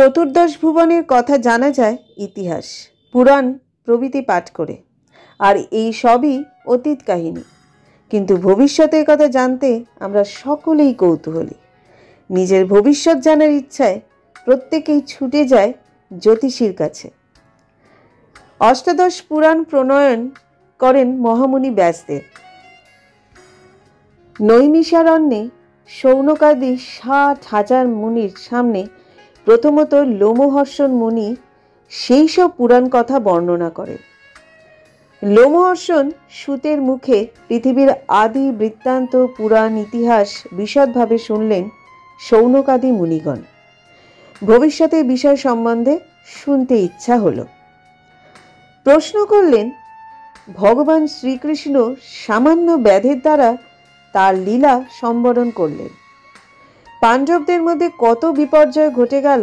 চতুর্দশ ভুবনের কথা জানা যায় ইতিহাস, পুরাণ প্রভৃতি পাঠ করে, আর এই সবই অতীত কাহিনী। কিন্তু ভবিষ্যতের কথা জানতে আমরা সকলেই কৌতূহলী। নিজের ভবিষ্যৎ জানার ইচ্ছায় প্রত্যেকেই ছুটে যায় জ্যোতিষীর কাছে। অষ্টাদশ পুরাণ প্রণয়ন করেন মহামুনি ব্যাসদেব। নৈমিষারণ্যে শৌনকাদি 60,000 মুনির সামনে প্রথমত লোমহর্ষণ মুনি সেই সব পুরাণ কথা বর্ণনা করেন। লোমহর্ষণ সুতের মুখে পৃথিবীর আদি বৃত্তান্ত পুরাণ ইতিহাস বিশদভাবে শুনলেন শৌনকাদি মুনিগণ। ভবিষ্যতের বিষয় সম্বন্ধে শুনতে ইচ্ছা হলো। প্রশ্ন করলেন, ভগবান শ্রীকৃষ্ণ সামান্য ব্যাধের দ্বারা তার লীলা সম্বরণ করলেন। পাণ্ডবদের মধ্যে কত বিপর্যয় ঘটে গেল।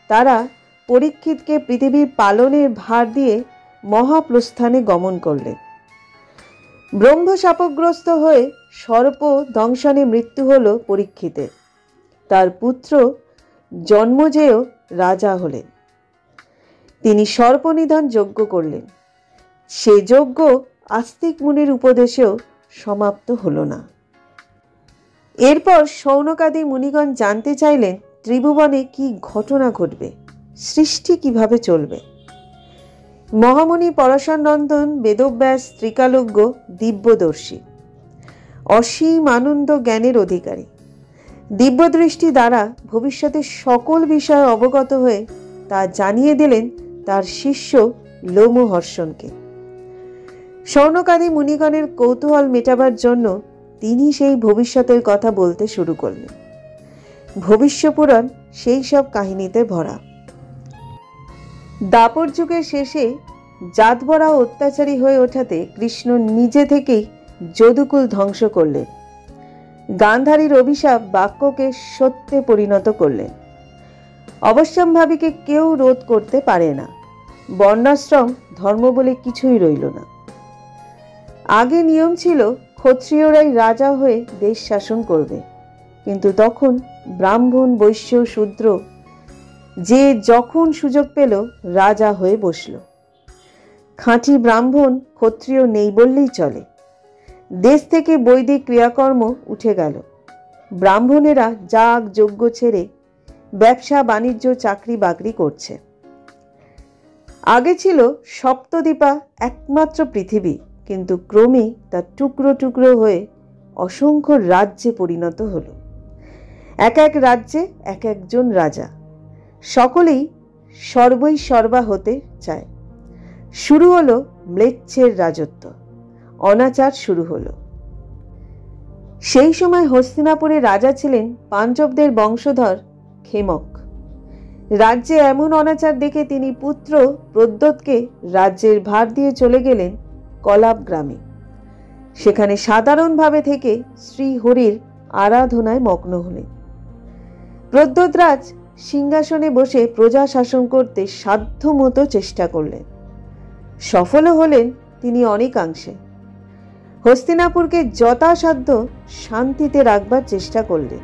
তারা পরীক্ষিতকে পৃথিবীর পালনের ভার দিয়ে মহাপ্রস্থানে গমন করলেন। ব্রহ্ম শাপগ্রস্ত হয়ে সর্প দংশনে মৃত্যু হল পরীক্ষিতের। তার পুত্র জন্মজেয় রাজা হলেন। তিনি সর্পনিধন যজ্ঞ করলেন। সে যজ্ঞ আস্তিক মুনির উপদেশেও সমাপ্ত হল না। এরপর শৌনকাদি মুনিগণ জানতে চাইলেন ত্রিভুবনে কি ঘটনা ঘটবে, সৃষ্টি কিভাবে চলবে। মহামুনি পরাশরনন্দন বেদব্যাস ত্রিকালজ্ঞ দিব্যদর্শী, অসীম আনন্দ জ্ঞানের অধিকারী। দিব্যদৃষ্টি দ্বারা ভবিষ্যতের সকল বিষয়ে অবগত হয়ে তা জানিয়ে দিলেন তার শিষ্য লোমহর্ষণকে। শৌনকাদি মুনিগণের কৌতূহল মেটাবার জন্য তিনি সেই ভবিষ্যতের কথা বলতে শুরু করলেন। ভবিষ্য পুরাণ সেই সব কাহিনীতে ভরা। দাপর যুগের শেষে জাতবরা অত্যাচারী হয়ে ওঠাতে কৃষ্ণ নিজে থেকেই যদুকুল ধ্বংস করলেন। গান্ধারীর অভিশাপ বাক্যকে সত্যে পরিণত করলেন। অবশ্যম্ভাবীকে কেউ রোধ করতে পারে না। বর্ণাশ্রম ধর্ম বলে কিছুই রইল না। আগে নিয়ম ছিল ক্ষত্রিয়রাই রাজা হয়ে দেশ শাসন করবে, কিন্তু তখন ব্রাহ্মণ বৈশ্য শূদ্র যে যখন সুযোগ পেল রাজা হয়ে বসল। খাঁটি ব্রাহ্মণ ক্ষত্রিয় নেই বললেই চলে। দেশ থেকে বৈদিক ক্রিয়াকর্ম উঠে গেল। ব্রাহ্মণেরা যাগ যজ্ঞ ছেড়ে ব্যবসা বাণিজ্য চাকরি বাকরি করছে। আগে ছিল সপ্তদ্বীপা একমাত্র পৃথিবী, কিন্তু ক্রমে তা টুকরো টুকরো হয়ে অসংখ্য রাজ্যে পরিণত হল। এক এক রাজ্যে এক একজন রাজা, সকলেই সর্বই সর্বা হতে চায়। শুরু হলো ম্লেচ্ছের রাজত্ব, অনাচার শুরু হলো। সেই সময় হস্তিনাপুরে রাজা ছিলেন পাঞ্চবদের বংশধর খেমক। রাজ্যে এমন অনাচার দেখে তিনি পুত্র প্রদ্যোতকে রাজ্যের ভার দিয়ে চলে গেলেন কলাব গ্রামে। সেখানে সাধারণভাবে থেকে শ্রীহরির আরাধনায় মগ্ন হলেন। প্রদ্যোতরাজ সিংহাসনে বসে প্রজা শাসন করতে সাধ্যমতো চেষ্টা করলেন। সফলও হলেন তিনি অনেকাংশে। হস্তিনাপুরকে যথাসাধ্য শান্তিতে রাখবার চেষ্টা করলেন।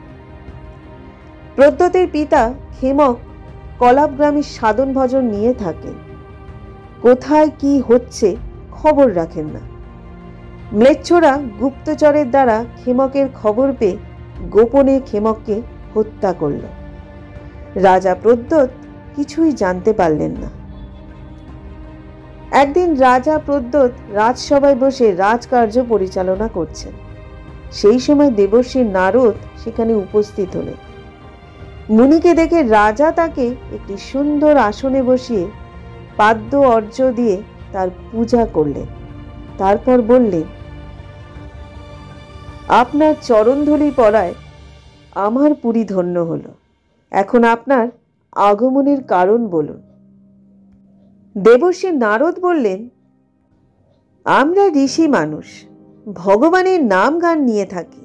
প্রদ্যোতের পিতা খেমক কলাব গ্রামে সাধন ভজন নিয়ে থাকেন। কোথায় কি হচ্ছে খবর রাখেন না। ম্লেচ্ছরা গুপ্তচরের দ্বারা খেমকের খবর পেয়ে গোপনে খেমককে হত্যা করল। রাজা প্রদ্যোত কিছুই জানতে পারলেন না। একদিন রাজা প্রদ্যোত রাজসভায় বসে রাজকার্য পরিচালনা করছেন। সেই সময় দেবর্ষি নারদ সেখানে উপস্থিত হলেন। মুনিকে দেখে রাজা তাকে একটি সুন্দর আসনে বসিয়ে পাদ্য অর্ঘ্য দিয়ে তার পূজা করলেন। তারপর বললেন, আপনার চরণধূলি পড়ায় আমার পুরী ধন্য হলো। এখন আপনার আগমনের কারণ বলুন। দেবর্ষি নারদ বললেন, আমরা ঋষি মানুষ, ভগবানের নাম গান নিয়ে থাকি।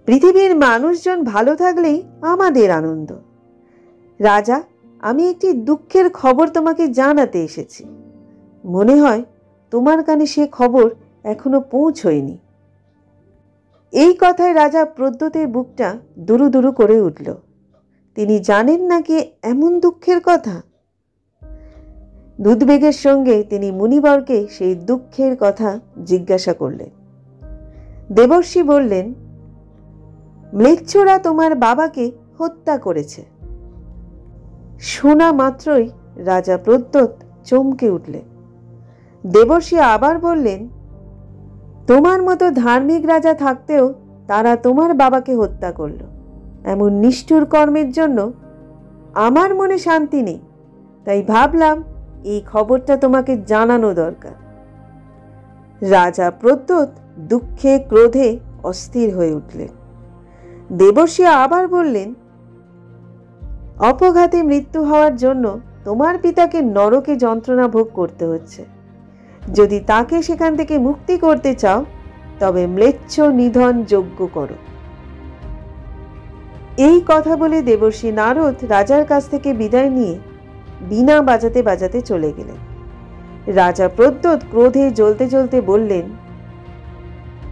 পৃথিবীর মানুষজন ভালো থাকলেই আমাদের আনন্দ। রাজা, আমি একটি দুঃখের খবর তোমাকে জানাতে এসেছি। মনে হয় তোমার কানে সে খবর এখনো পৌঁছয়নি। এই কথায় রাজা প্রদ্যোতের বুকটা দুরু দুরু করে উঠল। তিনি জানেন নাকি এমন দুঃখের কথা? উদ্বেগের সঙ্গে তিনি মুনিবরকে সেই দুঃখের কথা জিজ্ঞাসা করলেন। দেবর্ষি বললেন, ম্লেচ্ছরা তোমার বাবাকে হত্যা করেছে। শোনা মাত্রই রাজা প্রদ্যোৎ চমকে উঠলেন। দেবর্ষি আবার বললেন, তোমার মতো ধার্মিক রাজা থাকতেও তারা তোমার বাবাকে হত্যা করল। এমন নিষ্ঠুর কর্মের জন্য আমার মনে শান্তি নেই, তাই ভাবলাম এই খবরটা তোমাকে জানানো দরকার। রাজা প্রদ্যোৎ দুঃখে ক্রোধে অস্থির হয়ে উঠলেন। দেবর্ষি আবার বললেন, অপঘাতে মৃত্যু হওয়ার জন্য তোমার পিতাকে নরকে যন্ত্রণা ভোগ করতে হচ্ছে। যদি তাকে সেখান থেকে মুক্তি করতে চাও তবে ম্লেচ্ছ নিধন যজ্ঞ করো। এই কথা বলে দেবর্ষি নারদ রাজার কাছ থেকে বিদায় নিয়ে বীণা বাজাতে বাজাতে চলে গেলেন। রাজা প্রদ্যোৎ ক্রোধে জ্বলতে জ্বলতে বললেন,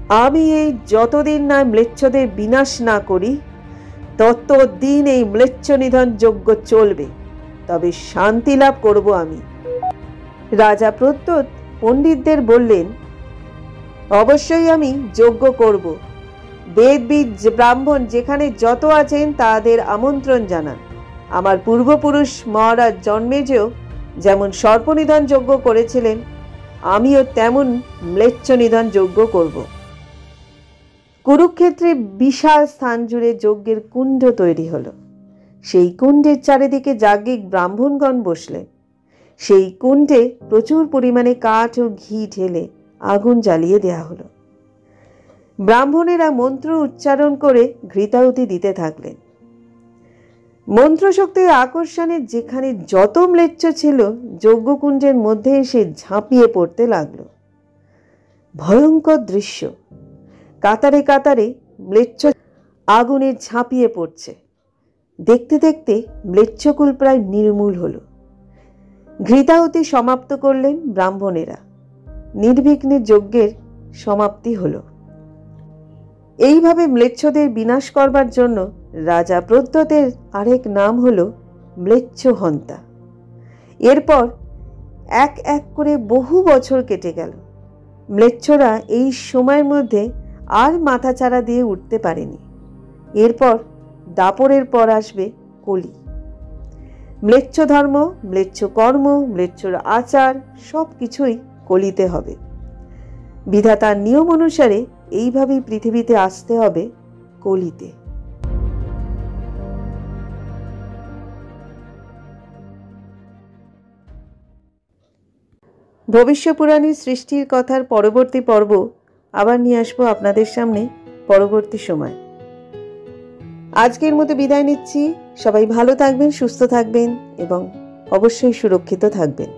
আমি এই যতদিন না ম্লেচ্ছদের বিনাশ না করি ততদিন এই ম্লেচ্ছ নিধন যজ্ঞ চলবে, তবে শান্তি লাভ করব আমি। রাজা প্রদ্যোৎ পণ্ডিতদের বললেন, অবশ্যই আমি যজ্ঞ করব। বেদবিদ ব্রাহ্মণ যেখানে যত আছেন তাদের আমন্ত্রণ জানান। আমার পূর্বপুরুষ মহারাজ জন্মেজেও যেমন সর্পনিধন যজ্ঞ করেছিলেন, আমিও তেমন ম্লেচ্ছ নিধন যজ্ঞ করব। কুরুক্ষেত্রে বিশাল স্থান জুড়ে যজ্ঞের কুণ্ড তৈরি হলো। সেই কুণ্ডের চারিদিকে যাজ্ঞিক ব্রাহ্মণগণ বসলেন। সেই কুণ্ডে প্রচুর পরিমাণে কাঠ ও ঘি ঢেলে আগুন জ্বালিয়ে দেয়া হলো। ব্রাহ্মণেরা মন্ত্র উচ্চারণ করে ঘৃতাহুতি দিতে থাকলেন। মন্ত্রশক্তির আকর্ষণে যেখানে যত ম্লেচ্ছ ছিল যজ্ঞকুণ্ডের মধ্যে এসে ঝাঁপিয়ে পড়তে লাগলো। ভয়ঙ্কর দৃশ্য। কাতারে কাতারে ম্লেচ্ছ আগুনে ঝাঁপিয়ে পড়ছে। দেখতে দেখতে ম্লেচ্ছকুল প্রায় নির্মূল হলো। ঘৃতাহুতি সমাপ্ত করলেন ব্রাহ্মণেরা। নির্বিঘ্নে যজ্ঞের সমাপ্তি হলো। এইভাবে ম্লেচ্ছদের বিনাশ করবার জন্য রাজা প্রদ্যোতের আরেক নাম হলো ম্লেচ্ছ হন্তা। এরপর এক এক করে বহু বছর কেটে গেল। ম্লেচ্ছরা এই সময়ের মধ্যে আর মাথাচাড়া দিয়ে উঠতে পারেনি। এরপর দাপরের পর আসবে কলি। ম্লেচ্ছ ধর্ম, ম্লেচ্ছ কর্ম, ম্লেচ্ছর আচার সব কিছুই কলিতে হবে। বিধাতার নিয়ম অনুসারে এইভাবেই পৃথিবীতে আসতে হবে কলিতে। ভবিষ্য পুরাণের সৃষ্টির কথার পরবর্তী পর্ব আবার নিয়ে আসবো আপনাদের সামনে পরবর্তী সময়। আজকের মতো বিদায় নিচ্ছি। সবাই ভালো থাকবেন, সুস্থ থাকবেন এবং অবশ্যই সুরক্ষিত থাকবেন।